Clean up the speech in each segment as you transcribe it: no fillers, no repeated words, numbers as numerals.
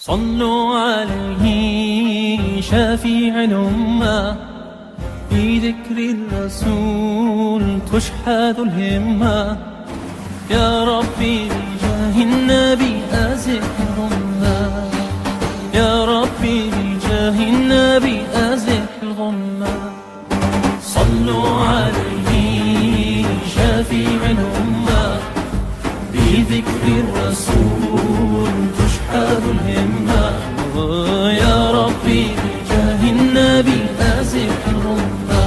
صلوا عليه شافيع الأمة، في ذكر الرسول تشحذ الهمة. يا ربي بجاه النبي أزل الغمة، يا ربي بجاه النبي أزل الغمة. صلوا عليه شافيع الأمة، في ذكر الرسول تشحذ الهمة. يا ربي بجاه النبي أزل الغمة،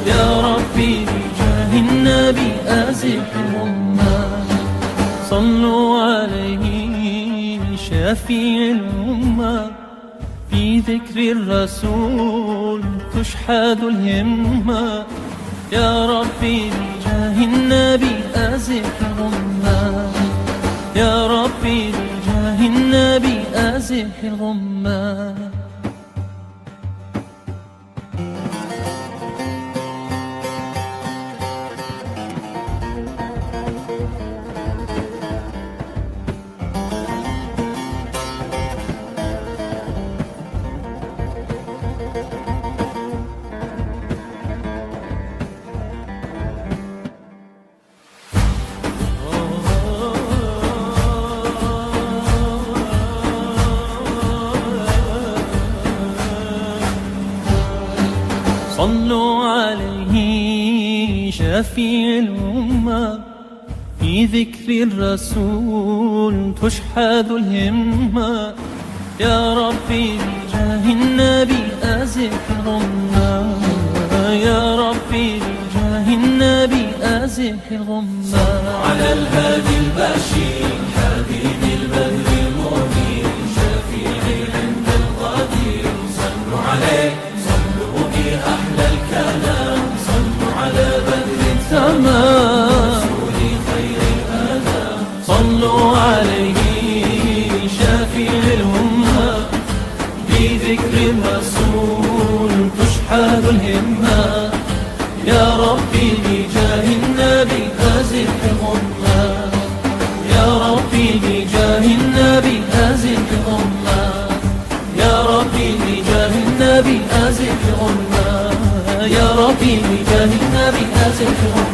يا ربي بجاه النبي أزل الغمة. صلوا عليه شافيع الأمة، في ذكر الرسول تشحذ الهمة. يا ربي بجاه النبي أزل الغمة، يا ربي بجاه النبي أزل الغمة. صلوا عليه شفيع الأمة، في ذكر الرسول تشحذ الهمة. يا ربي بجاه النبي أزل الغمة، يا ربي بجاه النبي أزل الغمة. على الهادي البشير حبيب البدر المنير، شفيعي عند القدير. صلوا عليه صلوا بأحلى الكلام، صلوا على بدر تمام. رسول خير الآدم. صلوا عليه شفيع الأمة، في ذكر الرسول تشحذ الهمة. يا ربي بجاه النبي أزل الغمة، يا ربي بجاه النبي أزل الغمة، يا ربي بجاه النبي أزل الغمة، يا ربي بجاه النبي أزل الغمة.